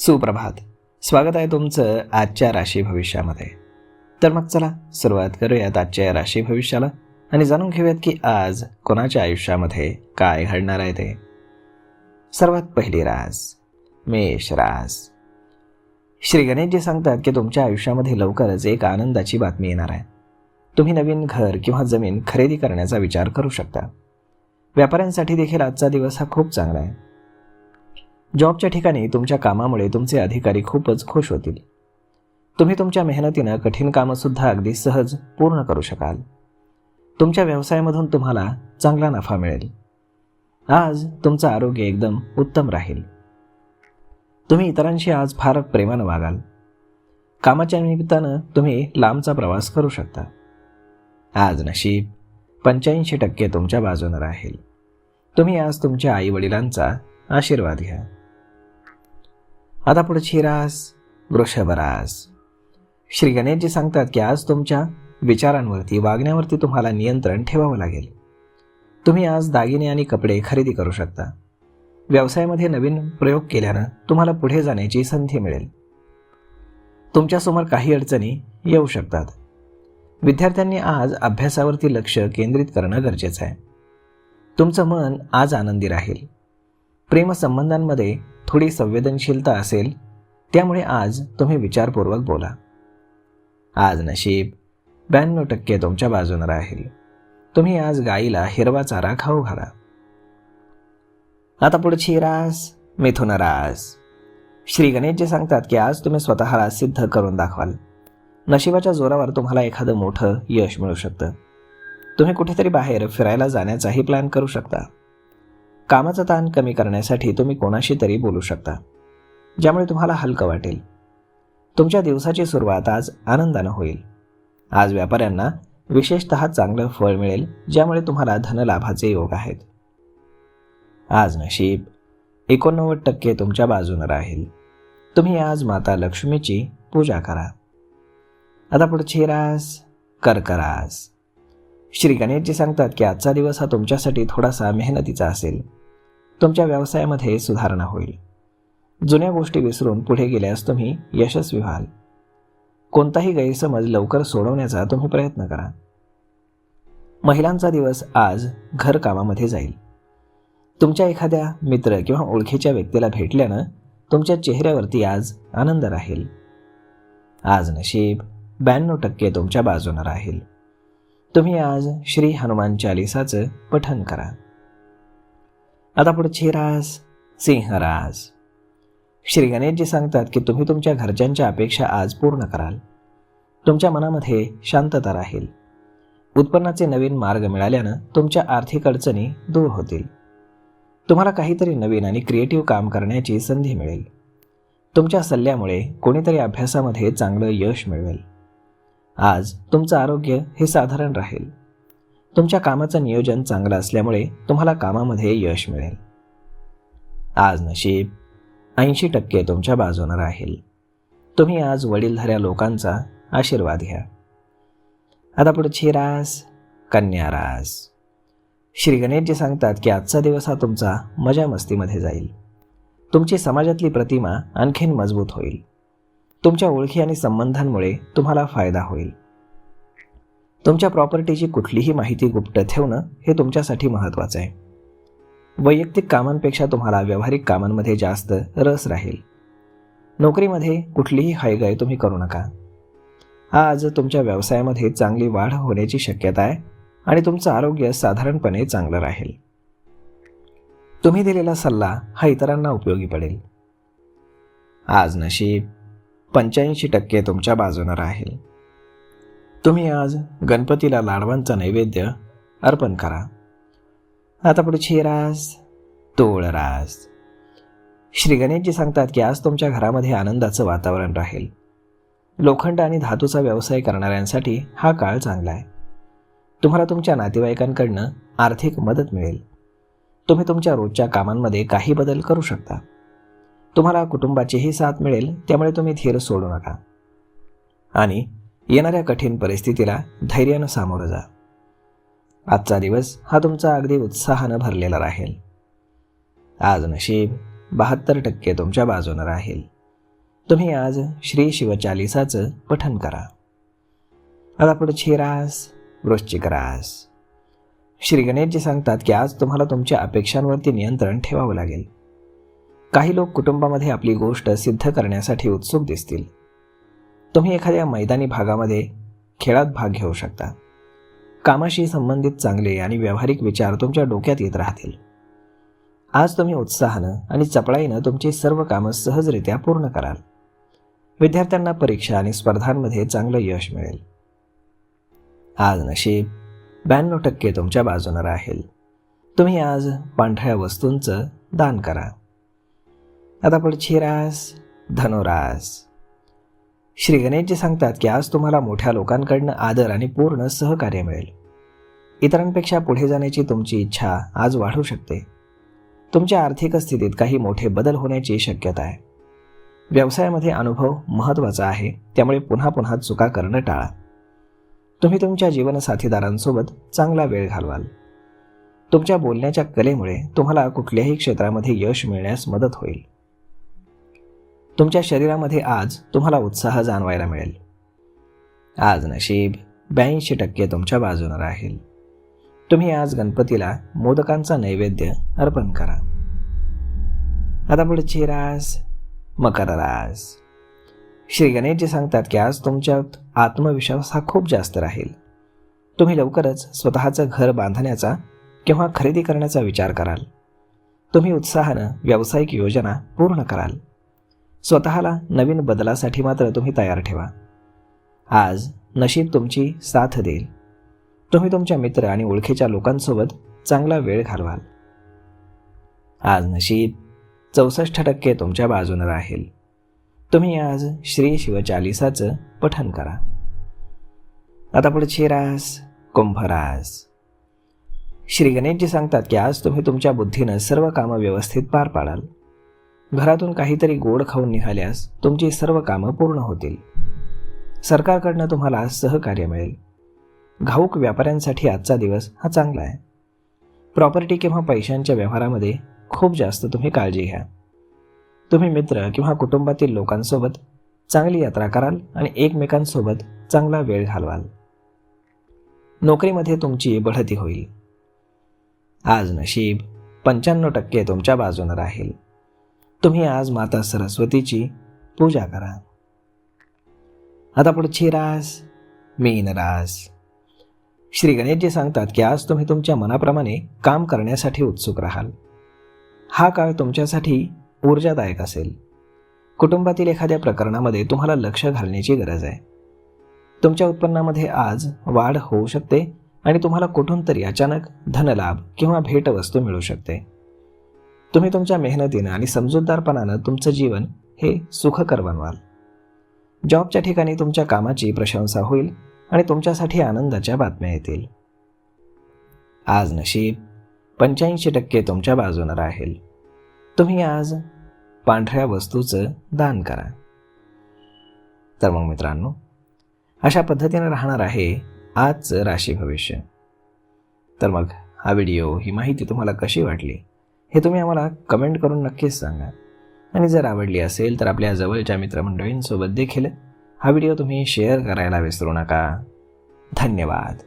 सुप्रभात. स्वागत आहे तुमचं आजच्या राशी भविष्यामध्ये. तर मग चला सुरुवात करूयात आजच्या या राशी भविष्याला आणि जाणून घेऊयात की आज कोणाच्या आयुष्यामध्ये काय घडणार आहे ते. सर्वात पहिली रास मेष रास. श्री गणेशजी सांगतात की तुमच्या आयुष्यामध्ये लवकरच एक आनंदाची बातमी येणार आहे. तुम्ही नवीन घर किंवा जमीन खरेदी करण्याचा विचार करू शकता. व्यापाऱ्यांसाठी देखील आजचा दिवस हा खूप चांगला आहे. जॉबच्या ठिकाणी तुमच्या कामामुळे तुमचे अधिकारी खूपच खुश होतील. तुम्ही तुमच्या मेहनतीनं कठीण कामंसुद्धा अगदी सहज पूर्ण करू शकाल. तुमच्या व्यवसायामधून तुम्हाला चांगला नफा मिळेल. आज तुमचं आरोग्य एकदम उत्तम राहील. तुम्ही इतरांशी आज फार प्रेमानं वागाल. कामाच्या निमित्तानं तुम्ही लांबचा प्रवास करू शकता. आज नशीब 85% तुमच्या बाजूनं राहील. तुम्ही आज तुमच्या आई वडिलांचा आशीर्वाद घ्या. आता पुढची रास वृषभ रास. श्री गणेशजी सांगतात की आज तुमच्या विचारांवरती वागण्यावरती तुम्हाला नियंत्रण ठेवावं लागेल. तुम्ही आज दागिने आणि कपडे खरेदी करू शकता. व्यवसायामध्ये नवीन प्रयोग केल्यानं तुम्हाला पुढे जाण्याची संधी मिळेल. तुमच्यासमोर काही अडचणी येऊ शकतात. विद्यार्थ्यांनी आज अभ्यासावरती लक्ष केंद्रित करणं गरजेचं आहे. तुमचं मन आज आनंदी राहील. प्रेमसंबंधांमध्ये थोडी संवेदनशीलता असेल, त्यामुळे आज तुम्ही विचारपूर्वक बोला. आज नशीब 92% तुमच्या बाजूने राहील. तुम्ही आज गाईला हिरवा चारा खाऊ घाला. आता पुढची रास मिथुन रास. श्री गणेशजी सांगतात की आज तुम्ही स्वतःला सिद्ध करून दाखवाल. नशिबाच्या जोरावर तुम्हाला एखादं मोठं यश मिळू शकतं. तुम्ही कुठेतरी बाहेर फिरायला जाण्याचाही प्लॅन करू शकता. कामाचा ताण कमी करण्यासाठी तुम्ही कोणाशी तरी बोलू शकता, ज्यामुळे तुम्हाला हलकं वाटेल. तुमच्या दिवसाची सुरुवात आज आनंदानं होईल. आज व्यापाऱ्यांना विशेषतः चांगलं फळ मिळेल, ज्यामुळे तुम्हाला धनलाभाचे योग आहेत. आज नशीब 89% तुमच्या बाजूने राहील. तुम्ही आज माता लक्ष्मीची पूजा करा. आता पुढची रास कर्क रास. श्री गणेशजी सांगतात की आजचा दिवस हा तुमच्यासाठी थोडासा मेहनतीचा असेल. तुमच्या व्यवसायामध्ये सुधारणा होईल. जुन्या गोष्टी विसरून पुढे गेल्यास तुम्ही यशस्वी व्हाल. कोणताही गैरसमज लवकर सोडवण्याचा तुम्ही प्रयत्न करा. महिलांचा दिवस आज घरकामामध्ये जाईल. तुमच्या एखाद्या मित्र किंवा ओळखीच्या व्यक्तीला भेटल्यानं तुमच्या चेहऱ्यावरती आज आनंद राहील. आज नशीब 92% तुमच्या बाजूने राहील. तुम्ही आज श्री हनुमान चालिसाचं पठण करा. आता पुढची रास सिंह रास. श्री गणेशजी सांगतात की तुम्ही तुमच्या घरच्यांच्या अपेक्षा आज पूर्ण कराल. तुमच्या मनामध्ये शांतता राहील. उत्पन्नाचे नवीन मार्ग मिळाल्यानं तुमच्या आर्थिक अडचणी दूर होतील. तुम्हाला काहीतरी नवीन आणि क्रिएटिव्ह काम करण्याची संधी मिळेल. तुमच्या सल्ल्यामुळे कोणीतरी अभ्यासामध्ये चांगलं यश मिळवेल. आज तुमचं आरोग्य हे साधारण राहील. तुमच्या कामाचं नियोजन चांगलं असल्यामुळे तुम्हाला कामामध्ये यश मिळेल. आज नशीब 80% तुमच्या बाजूने राहील. तुम्ही आज वडीलधाऱ्या लोकांचा आशीर्वाद घ्या. आता पुढची रास कन्या रास. श्री गणेशजी सांगतात की आजचा दिवस हा तुमचा मजा मस्तीमध्ये जाईल. तुमची समाजातली प्रतिमा आणखीन मजबूत होईल. तुमच्या ओळखी आणि संबंधांमुळे तुम्हाला फायदा होईल. तुमच्या प्रॉपर्टीची कुठलीही माहिती गुप्त ठेवणं हे तुमच्यासाठी महत्त्वाचं आहे. वैयक्तिक कामांपेक्षा तुम्हाला व्यावहारिक कामांमध्ये जास्त रस राहील. नोकरीमध्ये कुठलीही हयगय तुम्ही करू नका. आज तुमच्या व्यवसायामध्ये चांगली वाढ होण्याची शक्यता आहे आणि तुमचं आरोग्य साधारणपणे चांगलं राहील. तुम्ही दिलेला सल्ला हा इतरांना उपयोगी पडेल. आज नशीब 85% तुमच्या बाजूने राहील. तुम्ही आज गणपतीला लाडवांचा नैवेद्य अर्पण करा. आता पुढची रास तूळ रास. श्री गणेशजी सांगतात की आज तुमच्या घरामध्ये आनंदाचं वातावरण राहील. लोखंड आणि धातूचा व्यवसाय करणाऱ्यांसाठी हा काळ चांगला आहे. तुम्हाला तुमच्या नातेवाईकांकडनं आर्थिक मदत मिळेल. तुम्ही तुमच्या रोजच्या कामांमध्ये काही बदल करू शकता. तुम्हाला कुटुंबाचीही साथ मिळेल, त्यामुळे तुम्ही धीर सोडू नका आणि येणाऱ्या कठीण परिस्थितीला धैर्यानं सामोरं जा. आजचा दिवस हा तुमचा अगदी उत्साहानं भरलेला राहील. आज नशीब 72% तुमच्या बाजूने राहील. तुम्ही आज श्री शिवचालिसाचं पठण करा. आता पुढची रास वृश्चिक रास. श्री गणेशजी सांगतात की आज तुम्हाला तुमच्या अपेक्षांवरती नियंत्रण ठेवावं लागेल. काही लोक कुटुंबामध्ये आपली गोष्ट सिद्ध करण्यासाठी उत्सुक दिसतील. तुम्ही एखाद्या मैदानी भागामध्ये खेळात भाग घेऊ शकता. कामाशी संबंधित चांगले आणि व्यावहारिक विचार तुमच्या डोक्यात येत राहतील. आज तुम्ही उत्साहानं आणि चपळाईनं तुमची सर्व कामं सहजरित्या पूर्ण कराल. विद्यार्थ्यांना परीक्षा आणि स्पर्धांमध्ये चांगलं यश मिळेल. आज नशीब 92% तुमच्या बाजूनं राहील. तुम्ही आज पांढऱ्या वस्तूंचं दान करा. आता पुढची रास धनुरास. श्री गणेशजी सांगतात की आज तुम्हाला मोठ्या लोकांकडनं आदर आणि पूर्ण सहकार्य मिळेल. इतरांपेक्षा पुढे जाण्याची तुमची इच्छा आज वाढू शकते. तुमच्या आर्थिक स्थितीत काही मोठे बदल होण्याची शक्यता आहे. व्यवसायामध्ये अनुभव महत्त्वाचा आहे, त्यामुळे पुन्हा पुन्हा चुका करणं टाळा. तुम्ही तुमच्या जीवनसाथीदारांसोबत चांगला वेळ घालवाल. तुमच्या बोलण्याच्या कलेमुळे तुम्हाला कुठल्याही क्षेत्रामध्ये यश मिळण्यास मदत होईल. तुमच्या शरीरामध्ये आज तुम्हाला उत्साह जाणवायला मिळेल. आज नशीब 82% तुमच्या बाजूने राहील. तुम्ही आज गणपतीला मोदकांचा नैवेद्य अर्पण करा. आता पुढची रास मकर रास. श्री गणेशजी सांगतात की आज तुमच्यात आत्मविश्वास हा खूप जास्त राहील. तुम्ही लवकरच स्वतःचं घर बांधण्याचा किंवा खरेदी करण्याचा विचार कराल. तुम्ही उत्साहानं व्यावसायिक योजना पूर्ण कराल. स्वतःला नवीन बदलासाठी मात्र तुम्ही तयार ठेवा. आज नशीब तुमची साथ देईल. तुम्ही तुमच्या मित्र आणि ओळखीच्या लोकांसोबत चांगला वेळ घालवाल. आज नशीब 64% तुमच्या बाजूने राहील. तुम्ही आज श्री शिवचालिसाचं पठण करा. आता पुढची रास कुंभ रास. श्री गणेशजी सांगतात की आज तुम्ही तुमच्या बुद्धीनं सर्व कामं व्यवस्थित पार पाडाल. घरातून काहीतरी गोड खाऊन निघाल्यास तुमची सर्व कामं पूर्ण होतील. सरकारकडनं तुम्हाला सहकार्य मिळेल. घाऊक व्यापाऱ्यांसाठी आजचा दिवस हा चांगला आहे. प्रॉपर्टी किंवा पैशांच्या व्यवहारामध्ये खूप जास्त तुम्ही काळजी घ्या. तुम्ही मित्र किंवा कुटुंबातील लोकांसोबत चांगली यात्रा कराल आणि एकमेकांसोबत चांगला वेळ घालवाल. नोकरीमध्ये तुमची बढती होईल. आज नशीब 95% तुमच्या बाजूने राहील. तुम्ही आज माता सरस्वतीची पूजा करा. आता पुढची रास मीन रास. श्री गणेशजी सांगतात की आज तुम्ही तुमच्या मनाप्रमाणे काम करण्यासाठी उत्सुक राहाल. हा काळ तुमच्यासाठी ऊर्जादायक असेल. कुटुंबातील एखाद्या प्रकरणामध्ये तुम्हाला लक्ष घालण्याची गरज आहे. तुमच्या उत्पन्नामध्ये आज वाढ होऊ शकते आणि तुम्हाला कुठून तरी अचानक धनलाभ किंवा भेटवस्तू मिळू शकते. तुम्ही तुमच्या मेहनतीनं आणि समजूतदारपणानं तुमचं जीवन हे सुखकर बनवाल. जॉबच्या ठिकाणी तुमच्या कामाची प्रशंसा होईल आणि तुमच्यासाठी आनंदाच्या बातम्या येतील. आज नशीब 85% तुमच्या बाजूने राहील. तुम्ही आज पांढऱ्या वस्तूचं दान करा. तर मग मित्रांनो, अशा पद्धतीने राहणार आहे आजचं राशी भविष्य. तर मग हा व्हिडिओ, ही माहिती तुम्हाला कशी वाटली हे तुम्ही आम्हाला कमेंट करून नक्कीच सांगा. आणि जर आवडली असेल तर आपल्या जवळच्या मित्रमंडळींसोबत देखील हा व्हिडिओ तुम्ही शेअर करायला विसरू नका. धन्यवाद.